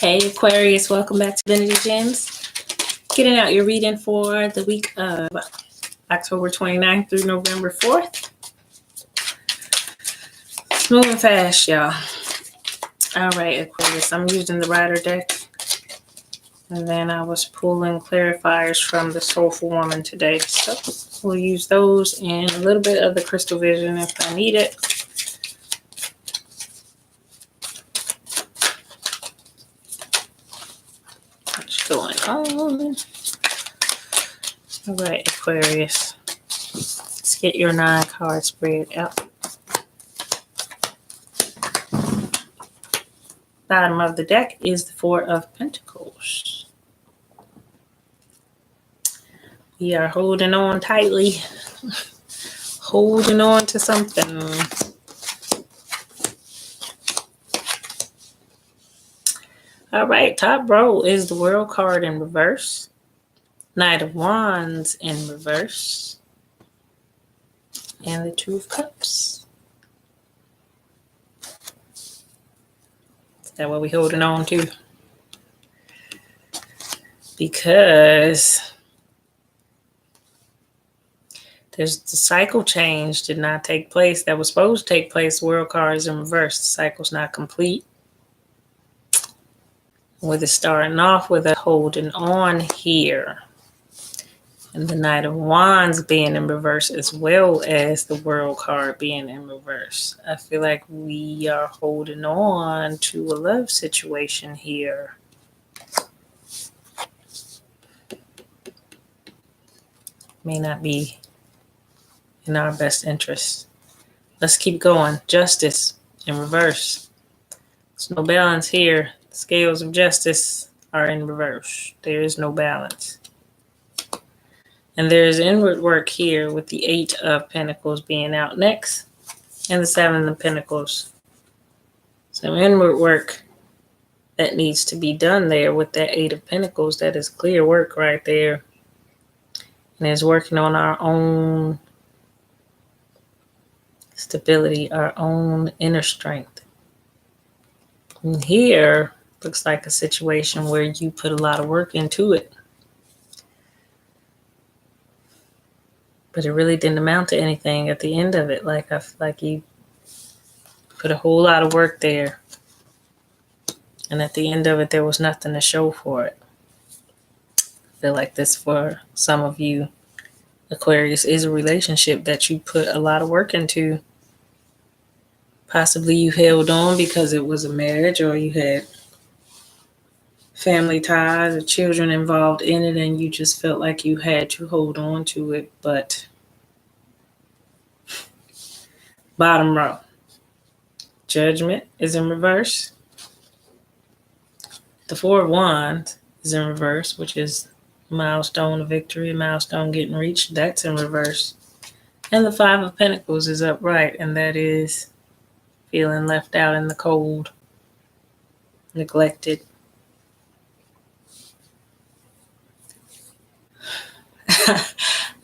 Hey Aquarius, welcome back to Divinity Gems. Getting out your reading for the week of October 29th through November 4th. It's moving fast, y'all. All right, Aquarius, I'm using the Rider deck. And then I was pulling clarifiers from the Soulful Woman today. So we'll use those and a little bit of the Crystal Vision if I need it. What's going on? All right, Aquarius. Let's get your 9-card spread out. Bottom of the deck is the 4 of Pentacles. We are holding on tightly. Holding on to something. All right, top row is the World card in reverse. Knight of Wands in reverse. And the 2 of Cups. Is that what we're holding on to? Because there's the cycle change did not take place. That was supposed to take place. World card is in reverse. The cycle's not complete. With it starting off with a holding on here. And the Knight of Wands being in reverse as well as the World card being in reverse. I feel like we are holding on to a love situation here. May not be in our best interest. Let's keep going. Justice in reverse. There's no balance here. The scales of justice are in reverse. There is no balance. And there's inward work here with the 8 of Pentacles being out next and the 7 of Pentacles. So inward work that needs to be done there with that 8 of Pentacles. That is clear work right there. And is working on our own stability, our own inner strength. And here looks like a situation where you put a lot of work into it. But it really didn't amount to anything at the end of it. Like I feel like you put a whole lot of work there. And at the end of it, there was nothing to show for it. I feel like this for some of you, Aquarius, is a relationship that you put a lot of work into. Possibly you held on because it was a marriage or you had family ties or children involved in it and you just felt like you had to hold on to it. But bottom row, Judgment is in reverse. The 4 of Wands is in reverse, which is milestone of victory, milestone getting reached. That's in reverse. And the 5 of Pentacles is upright, and that is feeling left out in the cold, neglected.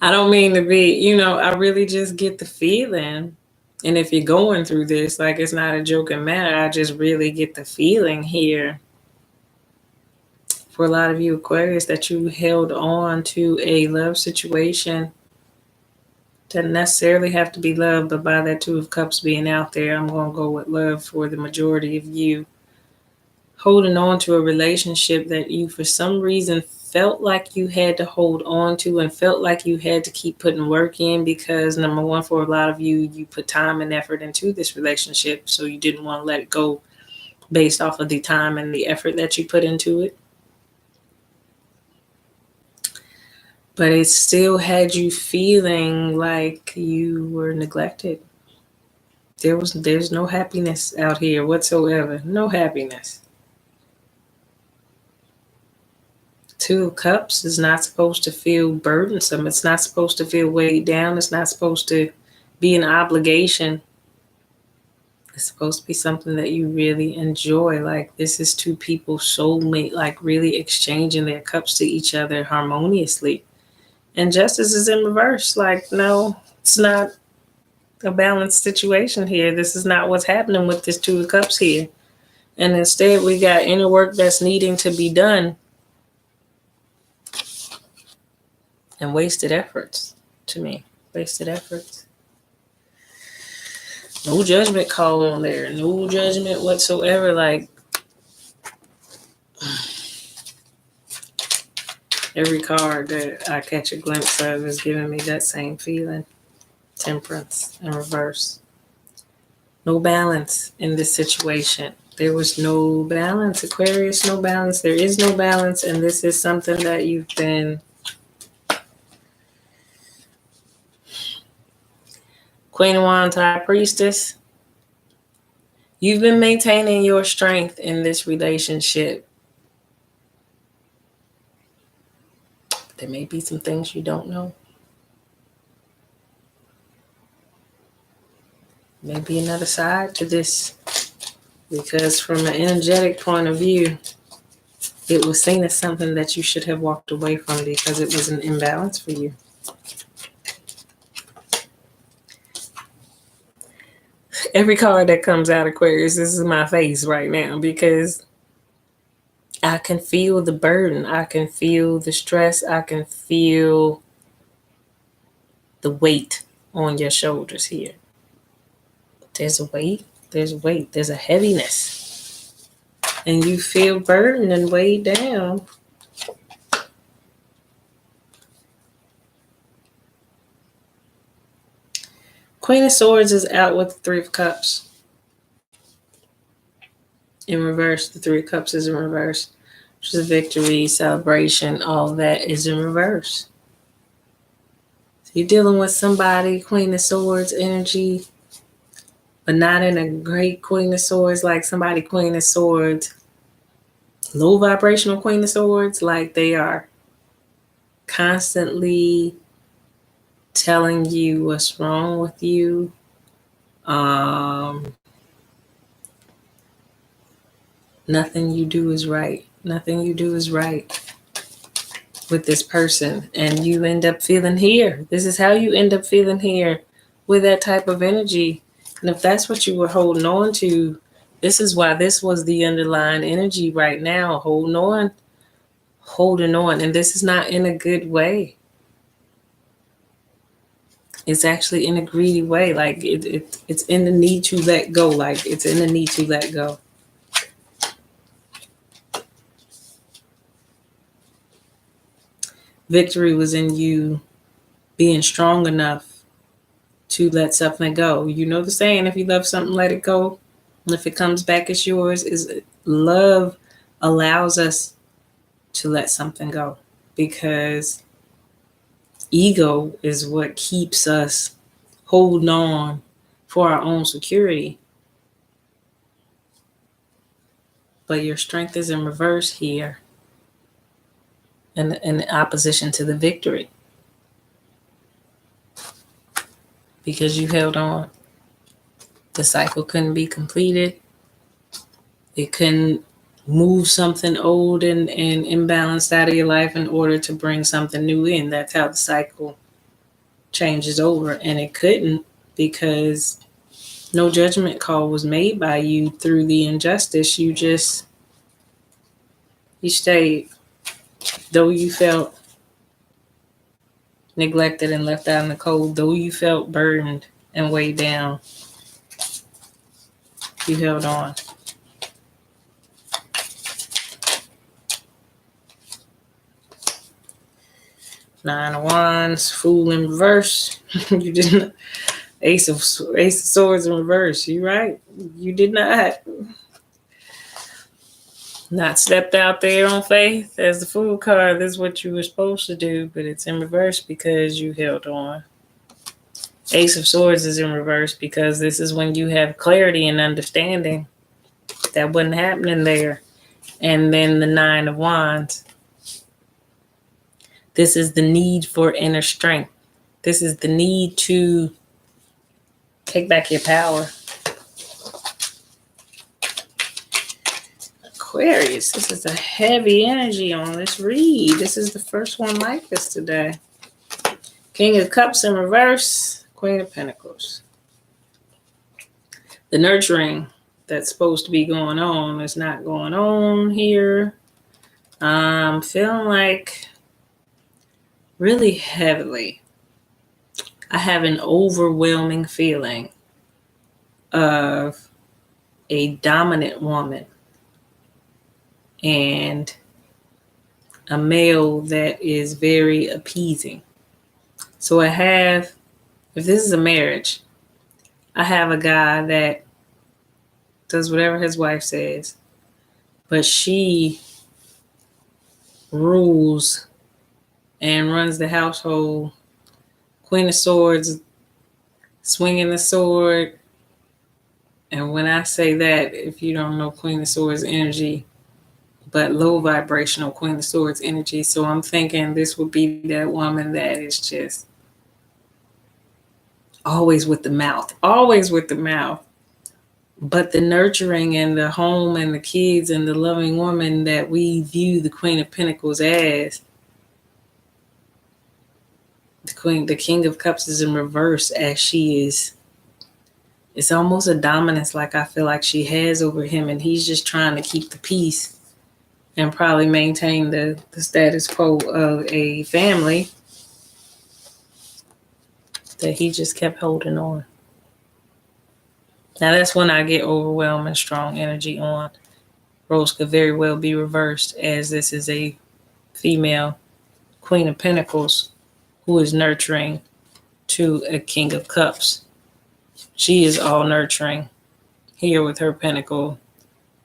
I don't mean to be, I really just get the feeling. And if you're going through this, like it's not a joking matter, I just really get the feeling here for a lot of you Aquarius that you held on to a love situation. Doesn't necessarily have to be love, but by that 2 of Cups being out there, I'm going to go with love for the majority of you. Holding on to a relationship that you, for some reason, felt like you had to hold on to and felt like you had to keep putting work in because, number one, for a lot of you, you put time and effort into this relationship, so you didn't want to let it go based off of the time and the effort that you put into it. But it still had you feeling like you were neglected. There's no happiness out here whatsoever. No happiness. 2 of Cups is not supposed to feel burdensome. It's not supposed to feel weighed down. It's not supposed to be an obligation. It's supposed to be something that you really enjoy. Like this is 2 people soulmate, like really exchanging their cups to each other harmoniously. And justice is in reverse. Like, no, it's not a balanced situation here. This is not what's happening with this 2 of Cups here. And instead we got inner work that's needing to be done and wasted efforts to me. Wasted efforts. No judgment call on there. No judgment whatsoever. Like, every card that I catch a glimpse of is giving me that same feeling. Temperance in reverse. No balance in this situation. There was no balance. Aquarius, no balance. There is no balance. And this is something that you've been... Queen of Wands, High Priestess. You've been maintaining your strength in this relationship. There may be some things you don't know. Maybe another side to this. Because from an energetic point of view, it was seen as something that you should have walked away from because it was an imbalance for you. Every card that comes out, Aquarius, this is my face right now because I can feel the burden. I can feel the stress. I can feel the weight on your shoulders here. There's a weight. There's a weight. There's a heaviness. And you feel burdened and weighed down. Queen of Swords is out with the Three of Cups. In reverse, the Three of Cups is in reverse. Which is victory, celebration, all that is in reverse. So you're dealing with somebody, Queen of Swords energy, but not in a great Queen of Swords, like somebody Queen of Swords, low vibrational Queen of Swords, like they are constantly telling you what's wrong with you. Nothing you do is right. Nothing you do is right with this person. And you end up feeling here. This is how you end up feeling here with that type of energy. And if that's what you were holding on to, this is why this was the underlying energy right now. Holding on. And this is not in a good way. It's actually in a greedy way. Like it's in the need to let go. Like it's in the need to let go. Victory was in you being strong enough to let something go. You know the saying, if you love something, let it go. And if it comes back, it's yours. Is love allows us to let something go, because ego is what keeps us holding on for our own security. But your strength is in reverse here, in opposition to the victory, because you held on. The cycle couldn't be completed. It couldn't move something old and imbalanced out of your life in order to bring something new in. That's how the cycle changes over. And it couldn't, because no judgment call was made by you through the injustice. You stayed. Though you felt neglected and left out in the cold, though you felt burdened and weighed down, you held on. Nine of Wands, Fool in reverse. You didn't. Ace of Swords in reverse. You're right. You did not stepped out there on faith as the Fool card. This is what you were supposed to do, but it's in reverse because you held on. Ace of Swords is in reverse because this is when you have clarity and understanding. That wasn't happening there. And then the Nine of Wands. This is the need for inner strength. This is the need to take back your power. Aquarius, this is a heavy energy on this read. This is the first one like this today. King of Cups in reverse. Queen of Pentacles. The nurturing that's supposed to be going on is not going on here. I'm feeling like really heavily. I have an overwhelming feeling of a dominant woman and a male that is very appeasing. So I have, if this is a marriage, I have a guy that does whatever his wife says, but she rules and runs the household. Queen of Swords, swinging the sword. And when I say that, if you don't know Queen of Swords energy, but low vibrational Queen of Swords energy. So I'm thinking this would be that woman that is just always with the mouth, But the nurturing and the home and the kids and the loving woman that we view the Queen of Pentacles as, the King of Cups is in reverse as she is. It's almost a dominance like I feel like she has over him, and he's just trying to keep the peace and probably maintain the status quo of a family that he just kept holding on. Now that's when I get overwhelming strong energy on. Roles could very well be reversed, as this is a female Queen of Pentacles who is nurturing to a King of Cups. She is all nurturing here with her pentacle,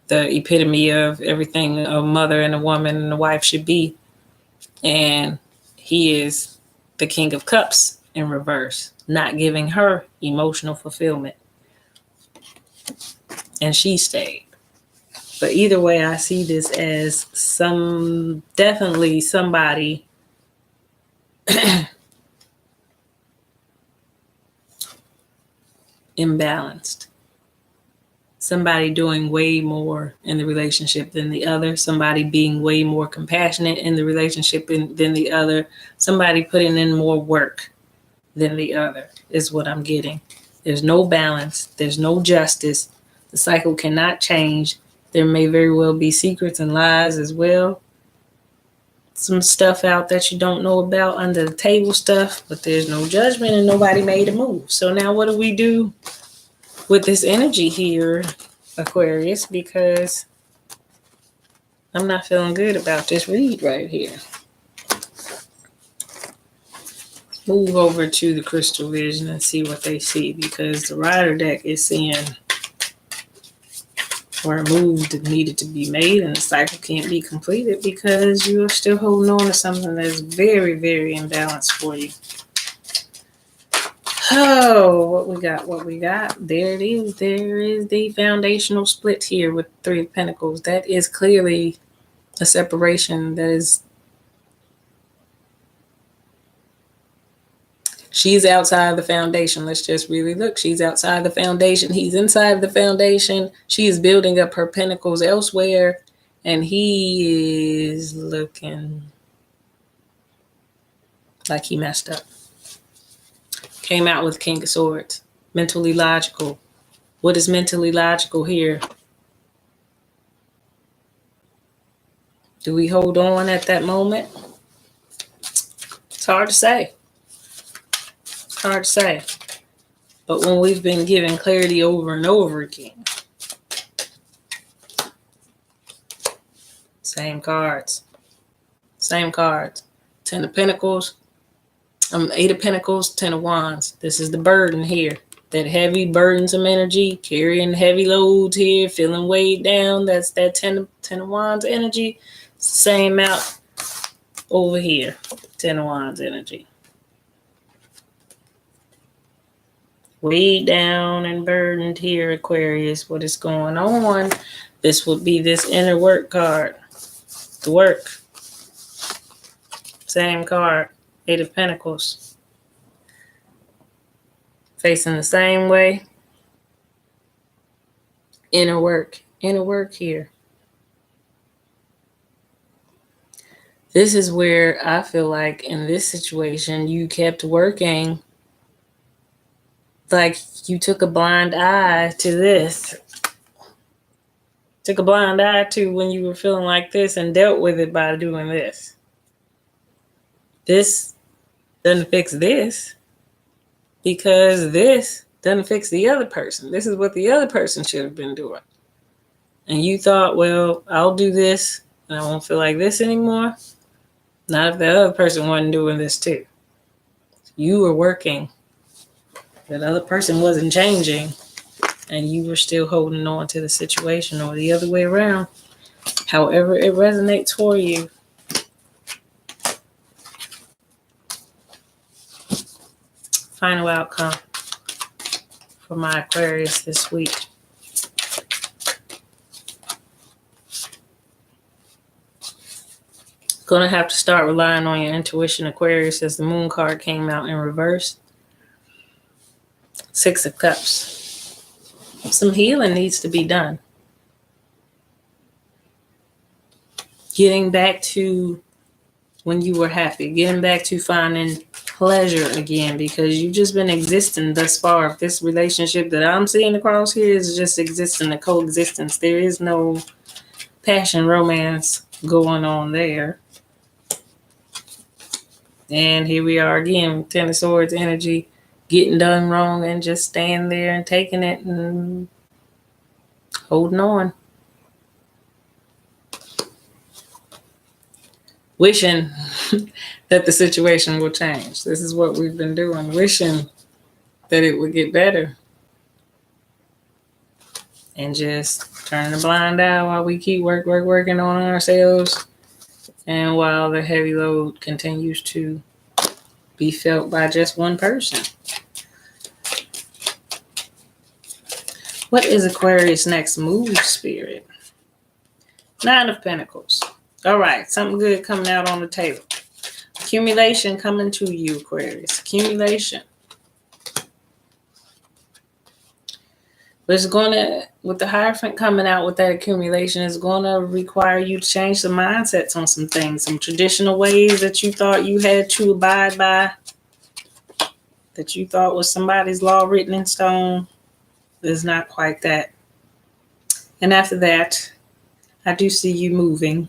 the epitome of everything a mother and a woman and a wife should be. And he is the King of Cups in reverse, not giving her emotional fulfillment. And she stayed. But either way, I see this as definitely somebody imbalanced. Somebody doing way more in the relationship than the other. Somebody being way more compassionate in the relationship than the other. Somebody putting in more work than the other is what I'm getting. There's no balance. There's no justice. The cycle cannot change. There may very well be secrets and lies as well. Some stuff out that you don't know about, under the table stuff, but there's no judgment and nobody made a move. So now what do we do with this energy here, Aquarius? Because I'm not feeling good about this read right here. Move over to the crystal vision and see what they see, because the rider deck is seeing where a move that needed to be made and the cycle can't be completed because you are still holding on to something that's very, very imbalanced for you. Oh, what we got. There it is. There is the foundational split here with Three of Pentacles. That is clearly a separation. That is, she's outside the foundation. Let's just really look. She's outside the foundation. He's inside the foundation. She is building up her pentacles elsewhere. And he is looking like he messed up. Came out with King of Swords. Mentally logical. What is mentally logical here? Do we hold on at that moment? It's hard to say. Hard to say. But when we've been given clarity over and over again, same cards. Ten of Pentacles, Eight of Pentacles, Ten of Wands. This is the burden here. That heavy, burdensome energy, carrying heavy loads here, feeling weighed down. That's that Ten of Wands energy. Same out over here. Ten of Wands energy. Weighed down and burdened here, Aquarius. What is going on? This would be this inner work card. The work. Same card. Eight of Pentacles. Facing the same way. Inner work. Inner work here. This is where I feel like in this situation, you kept working like you took a blind eye to this. took a blind eye to when you were feeling like this and dealt with it by doing this. This doesn't fix this because this doesn't fix the other person. This is what the other person should have been doing. And you thought, well, I'll do this and I won't feel like this anymore. Not if the other person wasn't doing this too. You were working. That other person wasn't changing. And you were still holding on to the situation, or the other way around. However it resonates for you. Final outcome for my Aquarius this week. Gonna have to start relying on your intuition, Aquarius, as the Moon card came out in reverse. 6 of Cups. Some healing needs to be done. Getting back to when you were happy. Getting back to finding pleasure again, because you've just been existing thus far. This relationship that I'm seeing across here is just existing, a coexistence. There is no passion, romance going on there. And here we are again, 10 of Swords energy, getting done wrong and just staying there and taking it and holding on. Wishing that the situation will change. This is what we've been doing, wishing that it would get better. And just turning a blind eye while we keep working on ourselves. And while the heavy load continues to be felt by just one person. What is Aquarius' next move, Spirit? 9 of Pentacles. All right, something good coming out on the table. Accumulation coming to you, Aquarius. Accumulation. But it's going to, with the Hierophant coming out with that accumulation, it's going to require you to change some mindsets on some things. Some traditional ways that you thought you had to abide by, that you thought was somebody's law written in stone, is not quite that. And after that, I do see you moving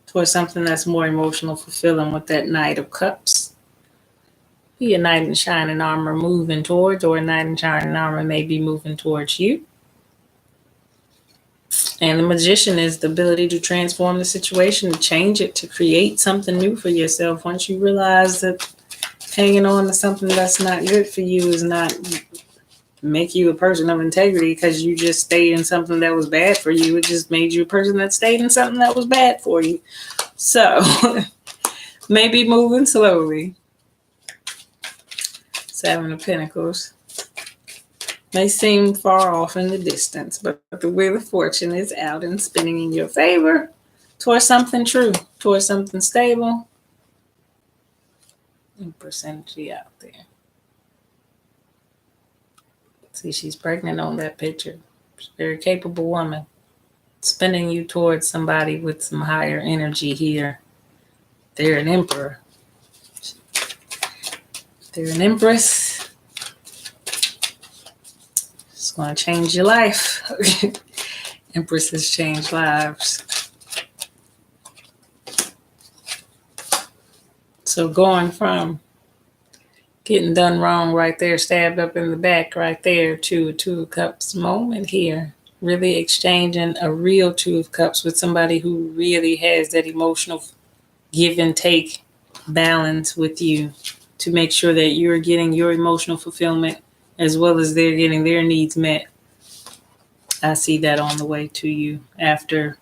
towards something that's more emotional, fulfilling with that Knight of Cups. Be a knight in shining armor moving towards, or a knight in shining armor may be moving towards you. And the Magician is the ability to transform the situation, to change it, to create something new for yourself. Once you realize that hanging on to something that's not good for you is not make you a person of integrity, because you just stayed in something that was bad for you. It just made you a person that stayed in something that was bad for you. So maybe moving slowly. 7 of Pentacles. May seem far off in the distance, but the Wheel of Fortune is out and spinning in your favor towards something true, towards something stable. Empress energy out there. See, she's pregnant on that picture. She's a very capable woman. Spinning you towards somebody with some higher energy here. They're an emperor. They're an empress. It's going to change your life. Empresses change lives. So going from getting done wrong right there, stabbed up in the back right there, to a 2 of Cups moment here. Really exchanging a real 2 of Cups with somebody who really has that emotional give and take balance with you, to make sure that you're getting your emotional fulfillment as well as they're getting their needs met. I see that on the way to you after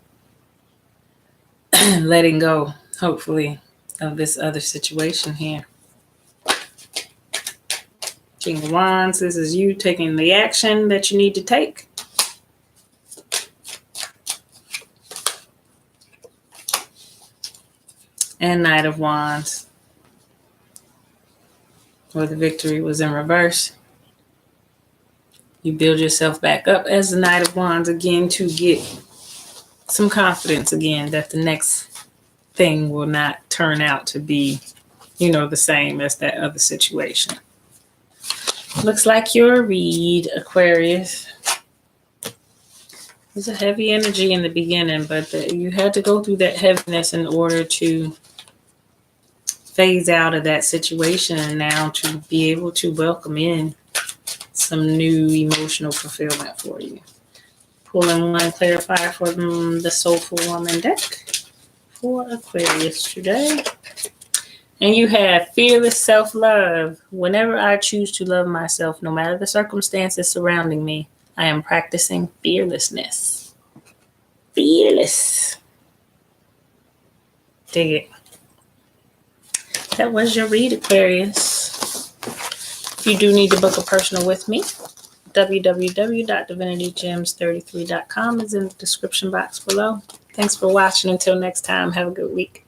letting go, hopefully, of this other situation here. King of Wands, this is you taking the action that you need to take. And Knight of Wands, where the victory was in reverse. You build yourself back up as the Knight of Wands again to get some confidence again that the next thing will not turn out to be, the same as that other situation. Looks like your read, Aquarius. There's a heavy energy in the beginning, but you had to go through that heaviness in order to phase out of that situation and now to be able to welcome in some new emotional fulfillment for you. Pulling one clarifier for the Soulful Woman deck for Aquarius today. And you have fearless self-love. Whenever I choose to love myself, no matter the circumstances surrounding me, I am practicing fearlessness. Fearless. Dig it. That was your read, Aquarius. If you do need to book a personal with me, www.divinitygems33.com is in the description box below. Thanks for watching. Until next time, have a good week.